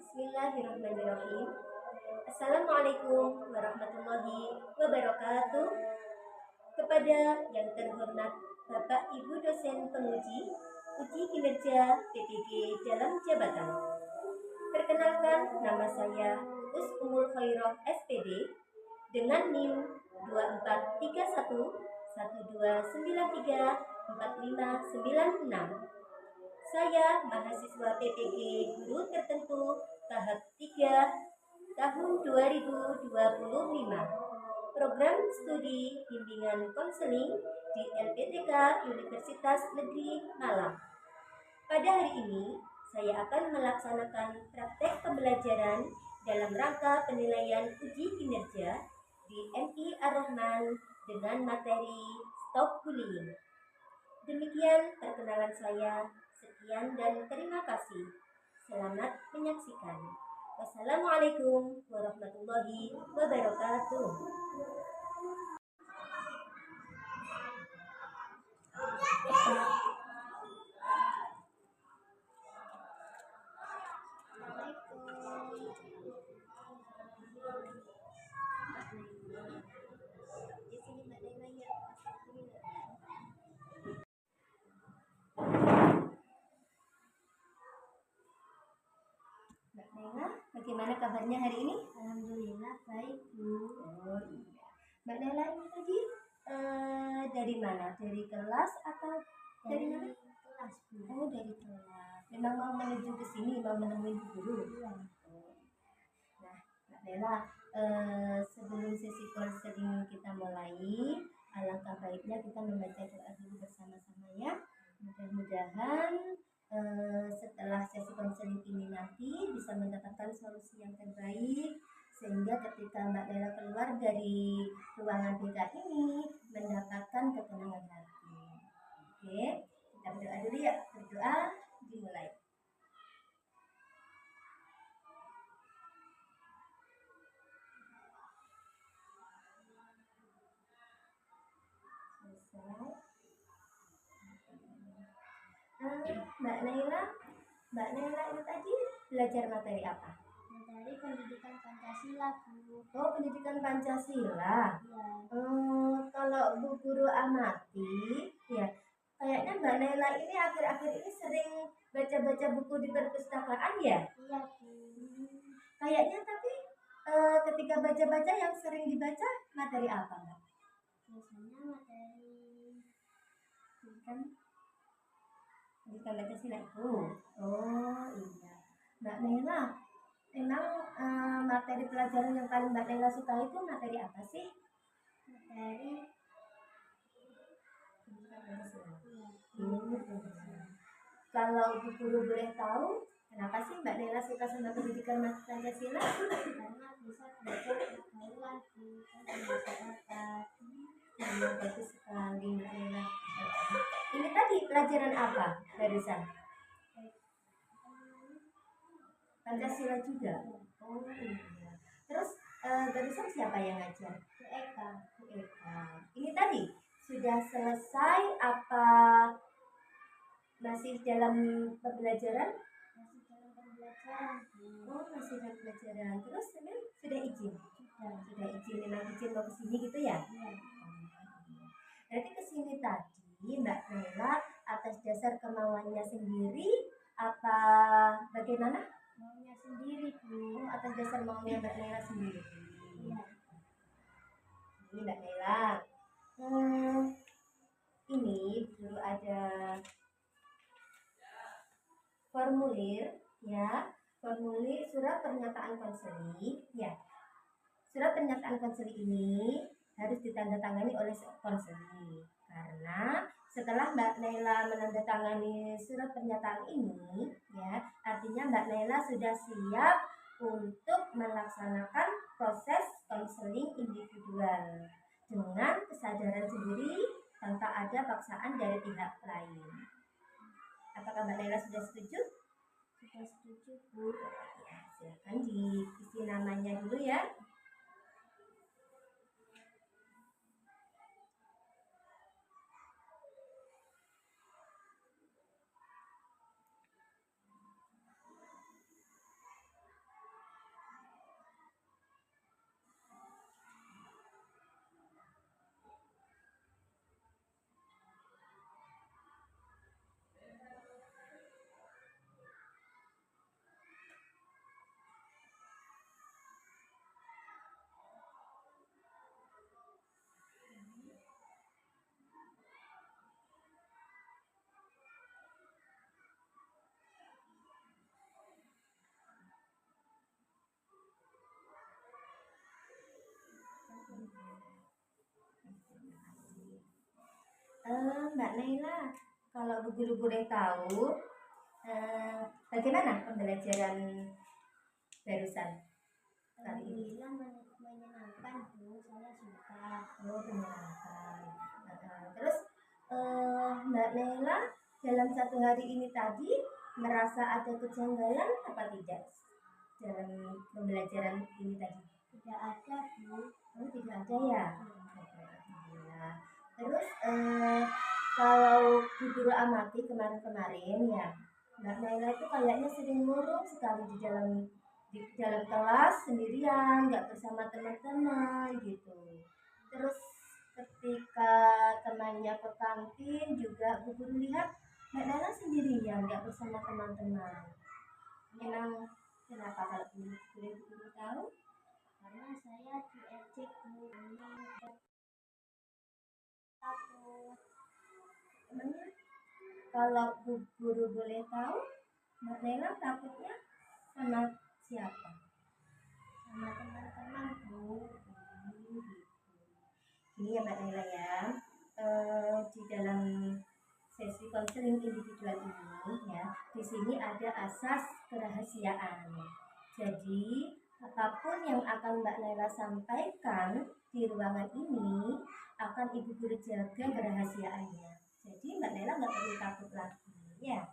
Bismillahirrahmanirrahim. Assalamualaikum warahmatullahi wabarakatuh. Kepada yang terhormat Bapak Ibu dosen penguji uji kinerja PPG dalam jabatan. Perkenalkan, nama saya Us Umul Khairah SPD dengan NIM 2431293456. Saya mahasiswa PPG Guru Tertentu tahap 3 tahun 2025. Program studi bimbingan konseling di LPTK Universitas Negeri Malang. Pada hari ini, saya akan melaksanakan praktek pembelajaran dalam rangka penilaian uji kinerja di MI Ar-Rahman dengan materi Stop Bullying. Demikian perkenalan saya. Sekian dan terima kasih. Selamat menyaksikan. Wassalamualaikum warahmatullahi wabarakatuh. Mbak Naila, bagaimana kabarnya hari ini? Alhamdulillah baik, Bu. Oh iya. Mbak Naila ini tadi dari mana? Dari kelas atau dari mana? Kelas, Bu. Oh, dari kelas. Memang mau menuju ke sini, mau menemui guru. Iya. Nah, Mbak Naila, sebelum sesi konseling kita mulai, alangkah baiknya kita membaca doa dulu bersama-sama ya. Mudah-mudahan setelah sesi konseling ini nanti bisa mendapatkan solusi yang terbaik, sehingga ketika Mbak Naila keluar dari ruangan BK ini mendapatkan ketenangan hati. Oke, kita berdoa dulu ya. Berdoa dimulai. Mbak Naila ini tadi belajar materi apa? Materi pendidikan Pancasila, Bu. Oh, pendidikan Pancasila. Iya. Kalau Bu Guru amati, ya kayaknya Mbak Naila ini akhir-akhir ini sering baca-baca buku di perpustakaan ya? Iya, Bu. Kayaknya tapi ketika baca-baca yang sering dibaca materi apa, Mbak? Biasanya materi Pendidikan Pancasila itu. Oh iya. Mbak Naila, memang materi pelajaran yang paling Mbak Naila suka itu materi apa sih? materi Pendidikan Pancasila. iya. Kalau Bu Guru boleh tahu, kenapa sih Mbak Naila suka sama pendidikan Pancasila? Karena bisa belajar pengetahuan, Bu, tentang masyarakat. Bagus sekali Mbak Naila. Ini tadi pelajaran apa barusan? Pancasila juga. Oh iya. Terus barusan siapa yang ngajar? Bu Eka. Bu Eka. Ini tadi sudah selesai apa masih dalam pembelajaran? Masih dalam pembelajaran, Bu. Oh, masih dalam pembelajaran. Terus ini sudah izin? Sudah izin, memang izin mau kesini gitu ya? Iya. Berarti kesini tadi Mbak Naila atas dasar kemauannya sendiri apa bagaimana? Maunya sendiri, Bu. Oh, atas dasar maunya Mbak Naila sendiri. Iya. Ini Mbak Naila. Ini dulu ada formulir ya, formulir surat pernyataan konseli ya. Surat pernyataan konseli ini harus ditandatangani oleh konseli karena setelah Mbak Naila menandatangani surat pernyataan ini ya, artinya Mbak Naila sudah siap untuk melaksanakan proses konseling individual dengan kesadaran sendiri tanpa ada paksaan dari pihak lain. Apakah Mbak Naila sudah setuju? Sudah setuju, Bu. Ya, silakan diisi namanya dulu ya. Mbak Naila, kalau Bu Guru boleh tahu, bagaimana pembelajaran barusan kali ini? Alhamdulillah menyenangkan Bu, saya suka. Oh, menyenangkan. Terus Mbak Naila dalam satu hari ini tadi merasa ada kejanggalan apa tidak dalam pembelajaran ini tadi? Tidak ada Bu. Oh, tidak ada ya? Oke, alhamdulillah. Terus kalau Bu Guru amati kemarin-kemarin ya, Mbak Naila itu kayaknya sering murung sekali di dalam kelas sendirian, nggak bersama teman-teman gitu. Terus ketika temannya ke kantin juga Bu Guru lihat Mbak Naila sendirian, nggak bersama teman-teman. Memang kenapa kalau boleh Bu Guru tahu? Karena saya diejek Bu. Takut. Emangnya kalau Bu Guru boleh tahu, Mbak Naila takutnya sama siapa? Sama teman-teman Bu. Gitu. Ini ya Mbak Naila ya, di dalam sesi konseling individual ini ya, di sini ada asas kerahasiaan. Jadi apapun yang akan Mbak Naila sampaikan di ruangan ini akan Ibu Guru jaga kerahasiaannya. Jadi Mbak Naila nggak perlu takut lagi ya.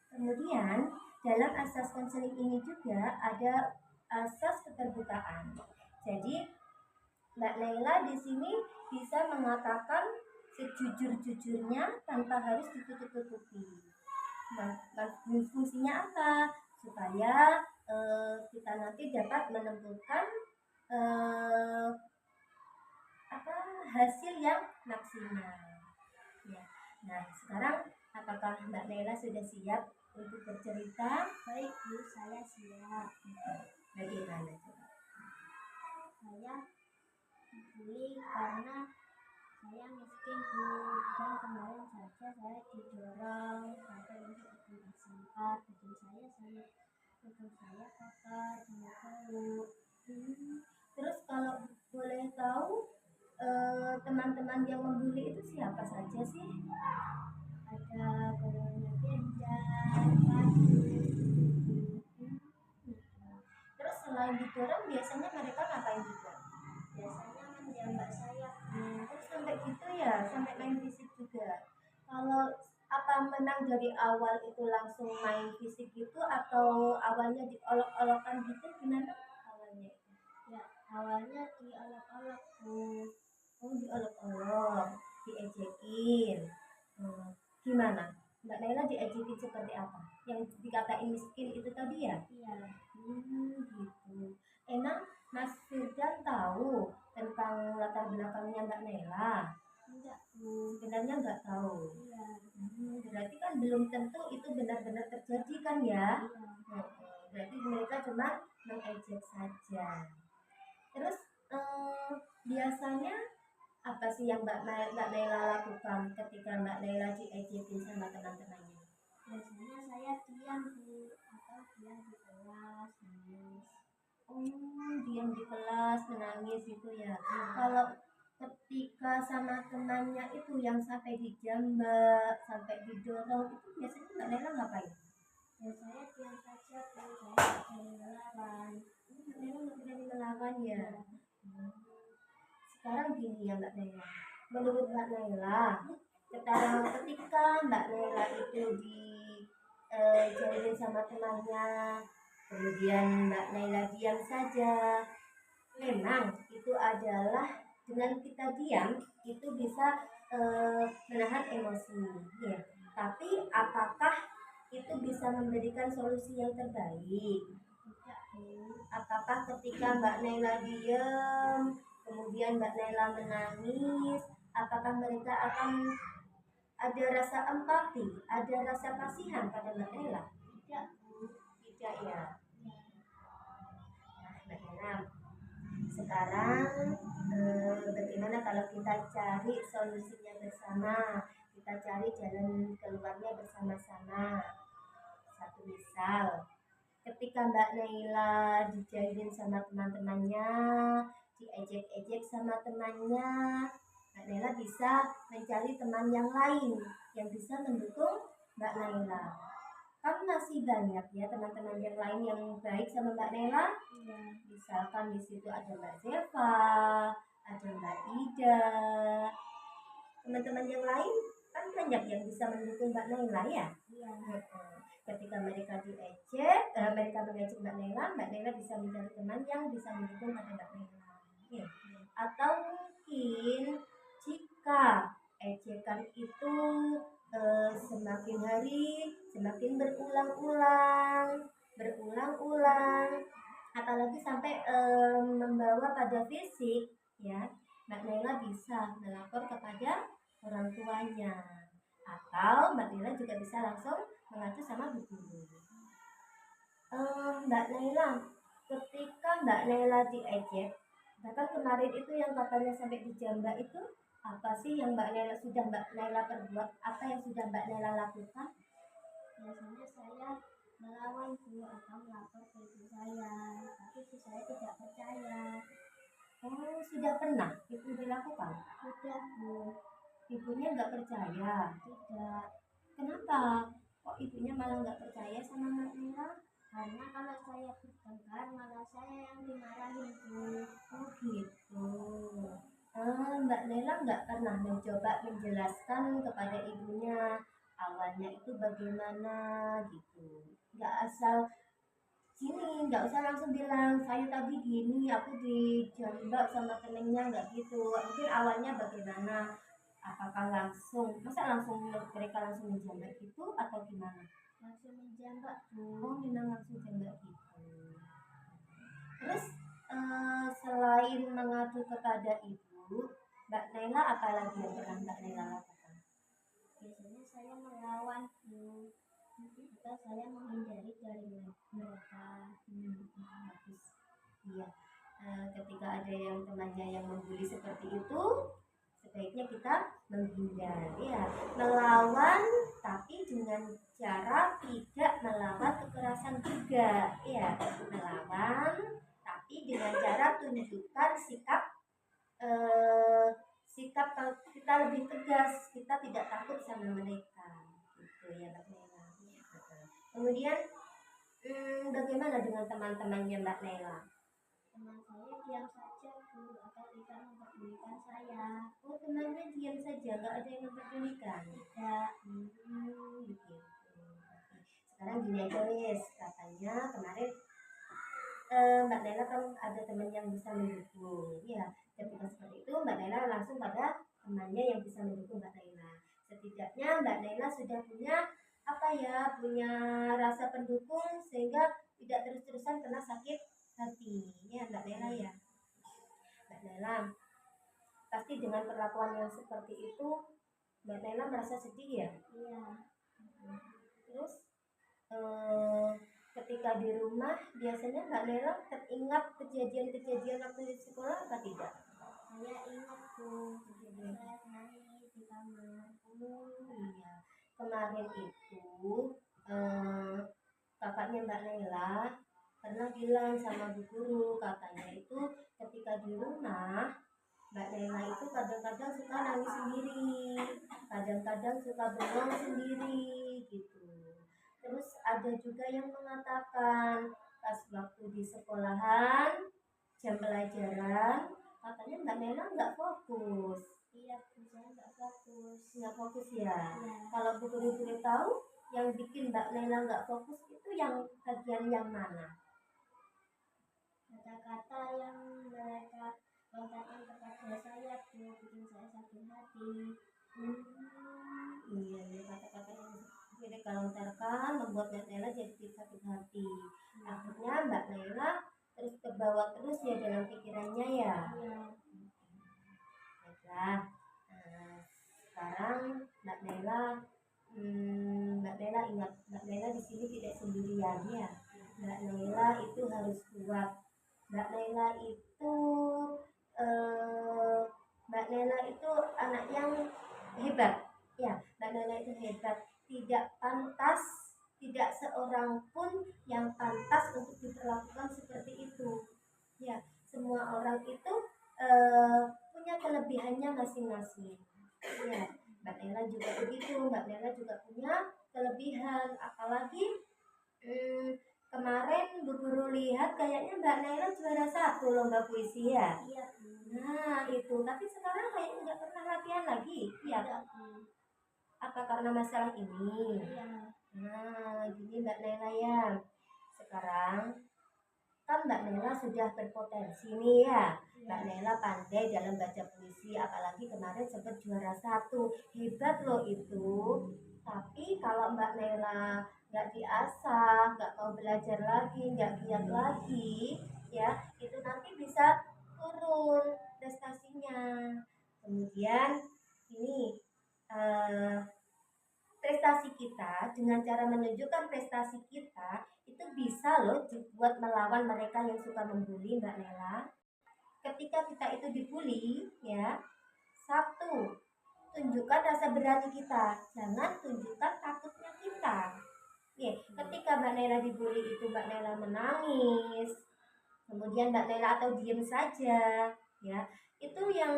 Kemudian dalam asas konseling ini juga ada asas keterbukaan. Jadi Mbak Naila di sini bisa mengatakan sejujur-jujurnya tanpa harus ditutup-tutupi. Nah, fungsinya apa? Supaya kita nanti dapat menentukan hasil yang maksimal. Ya. Nah, sekarang apakah Mbak Naila sudah siap untuk bercerita? Baik Bu, saya siap. Bagaimana coba? Saya dibully karena saya miskin Bu, dan kemarin saja saya didorong sampai masuk ke SMA. Badan saya kotor sama bau. Terus kalau boleh tahu teman-teman yang membuli itu siapa saja sih? Ada golongan Bendan, Padu. Terus selain didorong biasanya mereka ngapain juga? Biasanya menjambak saya Bu. Terus sampai gitu ya, sampai main fisik juga. Kalau apa memang dari awal itu langsung main fisik gitu atau awalnya diolok-olokan gitu gimana awalnya itu? Ya, awalnya diolok-olok Bu. Oh, diolok-olok, diejekin. Gimana? Mbak Naila diejekin seperti apa? Yang dikatain miskin itu tadi ya? Iya. Gitu. Emang Mas Firdan tahu tentang latar belakangnya Mbak Naila? Enggak Bu. Sebenarnya nggak tahu. Iya. Berarti kan belum tentu itu benar-benar terjadi kan ya? Iya. Berarti mereka cuma mengejek saja. Terus biasanya apa sih yang Mbak Naila lakukan ketika Mbak Naila diejekin sama teman-temannya? Biasanya saya diam Bu, atau diam di kelas nangis. Diam di kelas menangis gitu ya. Kalau ketika sama temannya itu yang sampai dijambak, sampai didorong, itu biasanya Mbak Naila ngapain? Ya saya diam saja Bu, saya tidak berani melawan. Mbak Naila nggak berani melawan ya. Sekarang gini ya Mbak Naila, menurut Mbak Naila, ketika Mbak Naila itu dijauhin sama temannya, kemudian Mbak Naila diam saja, memang itu adalah dengan kita diam itu bisa menahan emosi, ya. Tapi apakah itu bisa memberikan solusi yang terbaik? Tidak Bu. Apakah ketika Mbak Naila diam, kemudian Mbak Naila menangis, apakah mereka akan ada rasa empati, ada rasa kasihan pada Mbak Naila? Tidak Bu. Tidak ya. Nah, Mbak Naila, sekarang bagaimana kalau kita cari solusinya bersama, kita cari jalan keluarnya bersama-sama. Satu misal, ketika Mbak Naila dijahilin sama teman-temannya, diejek-ejek sama temannya, Mbak Naila bisa mencari teman yang lain yang bisa mendukung Mbak Naila. Kan masih banyak ya teman-teman yang lain yang baik sama Mbak Naila. Iya. Misalkan di situ ada Mbak Zeva, ada Mbak Ida, teman-teman yang lain kan banyak yang bisa mendukung Mbak Naila ya. Iya. Ketika mereka mereka mengejek Mbak Naila bisa mencari teman yang bisa mendukung pada Mbak Naila. Ya. Atau mungkin jika ejekan itu semakin hari semakin berulang-ulang, apalagi sampai membawa pada fisik, ya, Mbak Naila bisa melapor kepada orang tuanya, atau Mbak Naila juga bisa langsung mengacu sama bu guru. Mbak Naila, ketika Mbak Naila diejek, bahkan kemarin itu yang katanya sampai dijambak itu, apa sih yang Mbak Naila perbuat? Apa yang sudah Mbak Naila lakukan? Biasanya saya melawan Bu atau melapor ke ibu saya, tapi ibu saya tidak percaya. Oh, sudah pernah itu dilakukan? Sudah Bu. Ibunya nggak percaya? Tidak. Kenapa? Kok ibunya malah nggak percaya sama Mbak Naila? Karena kalau saya bertengkar malah saya yang dimarahin Bu. Oh gitu. Mbak Naila nggak pernah mencoba menjelaskan kepada ibunya awalnya itu bagaimana gitu. Nggak asal sini, nggak usah langsung bilang saya tadi gini, aku dijambak sama temennya, nggak gitu. Mungkin awalnya bagaimana? Apakah masa langsung mereka langsung menjambak gitu atau gimana? Langsung menjambak Oh, Bu. memang langsung jambak gitu. Terus selain mengadu kepada ibu, Mbak Naila apa lagi yang pernah Mbak Naila lakukan? Biasanya saya melawan Bu. Atau saya menghindari dari mereka. Bagus. Iya. Ketika ada yang temannya yang membuli seperti itu, sebaiknya kita menghindar, ya, melawan tapi dengan cara tidak melawan kekerasan juga, ya, melawan tapi dengan cara tunjukkan sikap kalau kita lebih tegas, kita tidak takut sama mereka, gitu ya Mbak Naila. Kemudian bagaimana dengan teman-temannya Mbak Naila? Teman saya diam saja Bu, atau tidak memperdulikan saya. Oh, temannya diam saja, nggak ada yang mempedulikan? Tidak. Begitu. Sekarang gini aja wis, katanya kemarin Mbak Naila kan ada teman yang bisa mendukung, ya. Ketika seperti itu Mbak Naila langsung pada temannya yang bisa mendukung Mbak Naila. Setidaknya Mbak Naila sudah punya rasa pendukung sehingga tidak terus-terusan kena sakit hati, ya Mbak Naila ya. Mbak Naila, pasti dengan perlakuan yang seperti itu Mbak Naila merasa sedih ya? Iya. Terus ketika di rumah biasanya Mbak Naila teringat kejadian-kejadian waktu di sekolah apa tidak? Saya ingat Bu, kejadian saya nangis di kamar. Oh iya, kemarin itu kakaknya Mbak Naila pernah bilang sama bu guru, katanya itu ketika di rumah Mbak Naila itu kadang-kadang suka nangis sendiri, kadang-kadang suka bengong sendiri gitu. Terus ada juga yang mengatakan pas waktu di sekolahan jam pelajaran katanya Mbak Naila nggak fokus. Iya Bu, saya nggak fokus. Nggak fokus ya? Iya. Kalau bu guru boleh tahu yang bikin Mbak Naila nggak fokus itu yang bagian yang mana? Kata-kata yang mereka lontarkan kepada saya Bu, bikin saya sakit hati. Iya, kata-kata yang mereka lontarkan membuat Mbak Naila jadi sakit hati. Akhirnya Mbak Naila terus terbawa terus ya dalam pikirannya ya. Iya. Baiklah, sekarang Mbak Naila ingat Mbak Naila di sini tidak sendirian ya. Mbak Naila itu harus kuat. Mbak Naila itu Mbak Naila itu anak yang hebat. Ya, Mbak Naila itu hebat. Tidak pantas, tidak seorang pun yang pantas untuk diperlakukan seperti itu. Ya, semua orang itu punya punya kelebihannya masing-masing. Ya, Mbak Nela juga begitu. Mbak Nela juga punya kelebihan. Apalagi kemarin Bu Guru lihat kayaknya Mbak Nela juara 1 lomba puisi ya. Iya, Bu. Nah itu, tapi sekarang kayaknya nggak pernah latihan lagi. Ya, Tidak, Bu. apa karena masalah ini? Iya. Nah, gini Mbak Nela ya. Sekarang kan Mbak Nela sudah berpotensi nih ya. Mbak Nela pandai dalam baca puisi, apalagi kemarin sempat juara 1. Hebat loh itu. Tapi kalau Mbak Nela nggak diasah, nggak mau belajar lagi, nggak giat lagi, ya itu nanti bisa turun prestasinya. Kemudian ini prestasi kita dengan cara menunjukkan prestasi kita itu bisa loh buat melawan mereka yang suka membuli Mbak Nela. Ketika kita itu dibully ya, satu, tunjukkan rasa berani kita, jangan tunjukkan takutnya kita. Ya, ketika Mbak Nela dibully itu Mbak Nela menangis, kemudian Mbak Nela atau diem saja, ya itu yang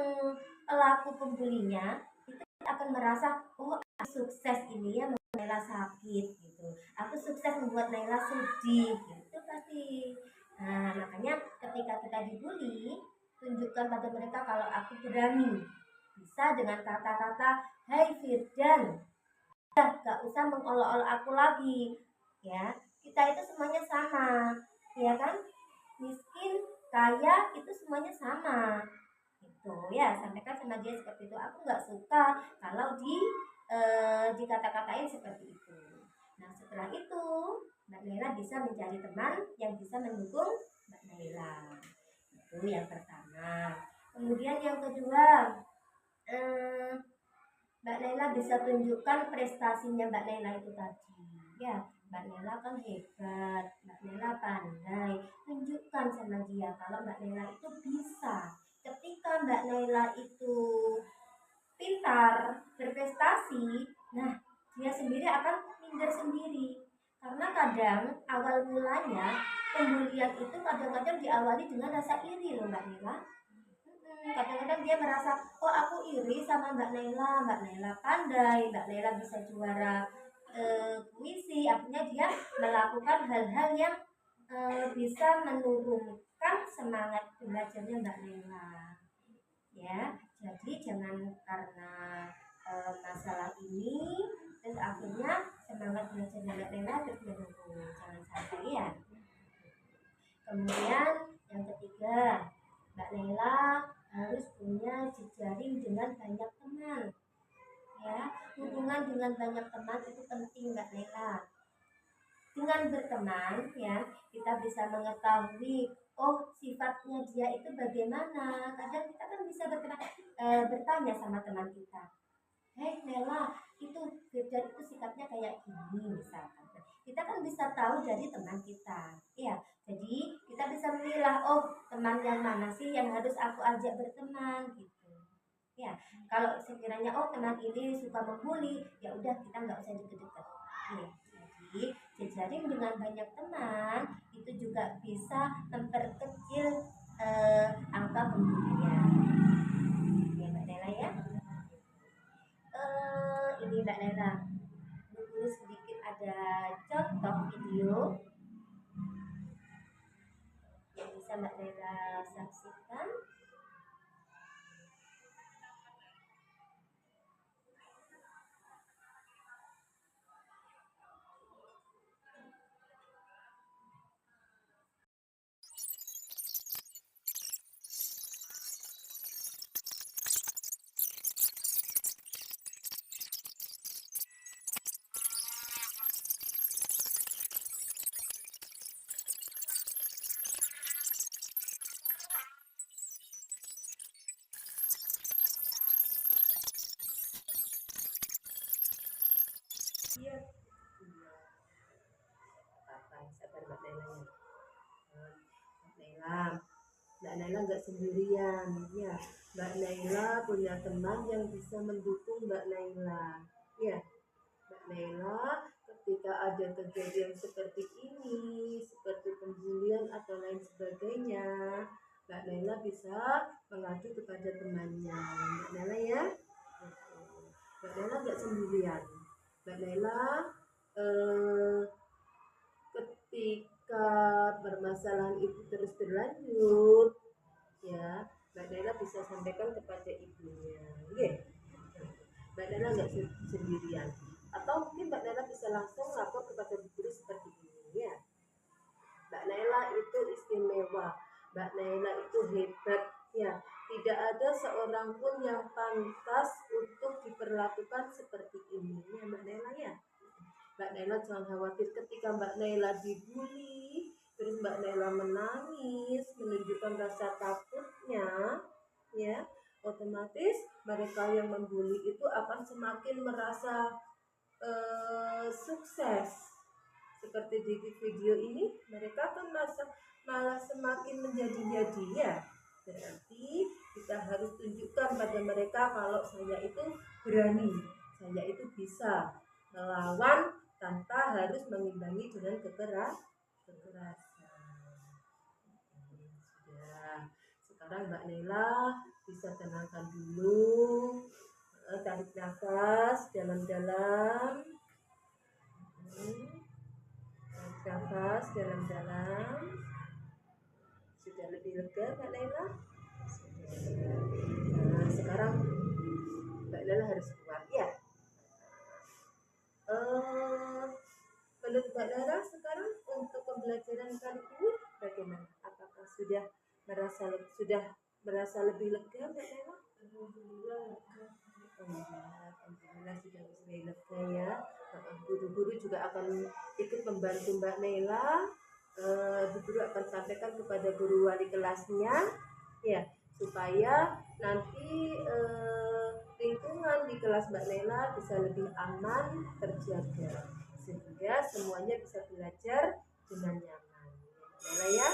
pelaku pembulinya itu akan merasa, oh sukses ini ya membuat Nela sakit gitu, aku sukses membuat Nela sedih gitu pasti. Nah makanya ketika kita dibully, tunjukkan pada mereka kalau aku berani. Bisa dengan kata-kata, hai Firdan, gak usah mengolok-olok aku lagi ya, kita itu semuanya sama ya kan, miskin kaya itu semuanya sama gitu ya, sampaikan sama dia seperti itu. Aku nggak suka kalau dikata-katain seperti itu. Nah setelah itu Mbak Nela bisa mencari teman yang bisa mendukung Mbak Nela. Itu yang pertama. Kemudian yang kedua, Mbak Nela bisa tunjukkan prestasinya Mbak Nela itu tadi. Ya, Mbak Nela kan hebat, Mbak Nela pandai. Tunjukkan sama dia kalau Mbak Nela itu bisa. Ketika Mbak Nela itu pintar, berprestasi, nah dia sendiri akan minder sendiri. Karena kadang awal mulanya pembulian itu kadang-kadang diawali dengan rasa iri loh Mbak Nela. Kadang-kadang dia merasa, oh aku iri sama Mbak Nela pandai, Mbak Nela bisa juara puisi, artinya dia melakukan hal-hal yang bisa menurunkan semangat belajarnya Mbak Nela. Ya, jadi jangan karena masalah ini terus akhirnya semangat belajarnya Mbak Nela terus menurun, jangan sampai ya. Kemudian yang ketiga, Mbak Nela harus punya jejaring dengan banyak teman. Ya, hubungan dengan banyak teman itu penting Mbak Nela. Dengan berteman ya, kita bisa mengetahui oh sifatnya dia itu bagaimana. Kadang kita kan bisa bertanya sama teman kita. Hei Nela, itu Firdan itu sikapnya kayak gini misalkan. Kita kan bisa tahu dari teman kita. Iya, jadi kita bisa memilah, oh teman yang mana sih yang harus aku ajak berteman gitu. Ya, kalau sekiranya oh teman ini suka membuli, ya udah kita nggak usah deket-deket. Ya, jadi jejaring dengan banyak teman itu juga bisa memperkecil angka pembulian. Ya Mbak Nela ya. Ini Mbak Nela, dulu sedikit ada contoh video yang bisa Mbak Nela saksikan. Iya. Apa sabar Mbak Nela ya. Mbak Nela nggak sendirian ya. Mbak Nela punya teman yang bisa mendukung Mbak Nela. Ya, Mbak Nela ketika ada kejadian seperti ini, seperti pembulian atau lain sebagainya, Mbak Naila bisa mengadu kepada temannya. Mbak Naila ya. Mbak Naila nggak sendirian. Mbak Naila ketika permasalahan itu terus berlanjut, ya Mbak Naila bisa sampaikan kepada ibunya. Oke. Mbak Naila nggak sendirian. Atau mungkin Mbak Naila bisa langsung lapor kepada guru seperti ini ya. Mbak Naila itu istimewa, Mbak Naila itu hebat ya. Tidak ada seorang pun yang pantas untuk diperlakukan seperti ini ya Mbak Naila ya. Mbak Naila jangan khawatir ketika Mbak Naila dibully, terus Mbak Naila menangis, menunjukkan rasa takutnya, ya, otomatis mereka yang membuli itu akan semakin merasa sukses. Seperti di video ini, mereka kan malah semakin menjadi-jadi ya. Berarti kita harus tunjukkan pada mereka kalau saya itu berani, saya itu bisa melawan tanpa harus mengimbangi dengan kekerasan. Sudah. Sekarang Mbak Naila bisa tenangkan dulu, tarik nafas dalam-dalam. Nafas dalam-dalam. Sudah lebih lega Mbak Naila? Nah, sekarang Mbak Naila harus kuat ya. Menurut Mbak Naila sekarang untuk pembelajaran kali ini bagaimana? Apakah sudah merasa lebih lega Mbak Naila? Alhamdulillah sudah lebih lega ya. Guru-guru juga akan ikut membantu Mbak Naila. Guru akan sampaikan kepada guru wali kelasnya ya, supaya nanti lingkungan di kelas Mbak Naila bisa lebih aman, terjaga, sehingga semuanya bisa belajar dengan nyaman. Mbak Naila ya.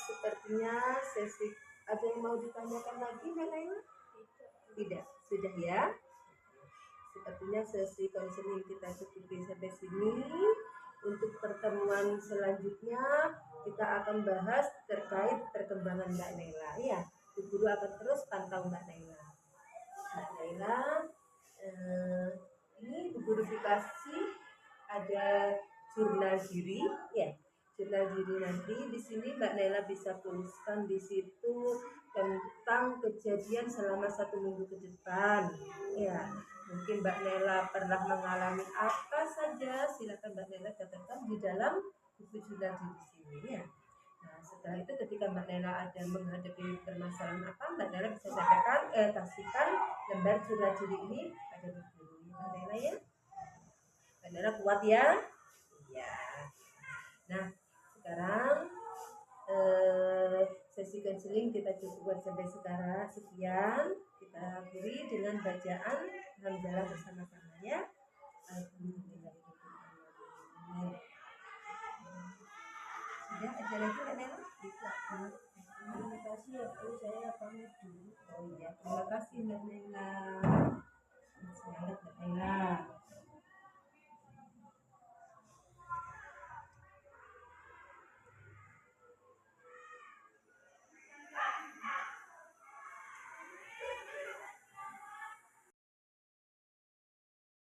Sepertinya sesi ada yang mau ditanyakan lagi Mbak Naila? Tidak, sudah ya. Sepertinya sesi konseling kita cukupi sampai sini. Untuk pertemuan selanjutnya kita akan bahas terkait perkembangan Mbak Naila ya. Guru akan terus pantau Mbak Naila. Mbak Naila, ini guru dikasih ada jurnal diri ya. Jurnal diri nanti di sini Mbak Naila bisa tuliskan di situ tentang kejadian selama 1 minggu ke depan ya. Mungkin Mbak Naila pernah mengalami apa saja, silakan Mbak Naila katakan di dalam buku jurnal diri sini ya. Nah, setelah itu ketika Mbak Naila ada menghadapi permasalahan apa, Mbak Naila bisa sampaikan, kasihkan lembar jurnal diri ini pada guru Mbak Naila ya. Mbak Naila kuat ya. Ya. Nah, sekarang sesi konseling kita cukupkan sampai sekian. Kita akhiri dengan bacaan hamdalah bersama-sama ya. Alhamdulillah. Sudah ada lagi Mbak Naila? Bisa. Terima kasih ya Bu, saya pamit dulu. Oh iya, terima kasih Mbak Naila.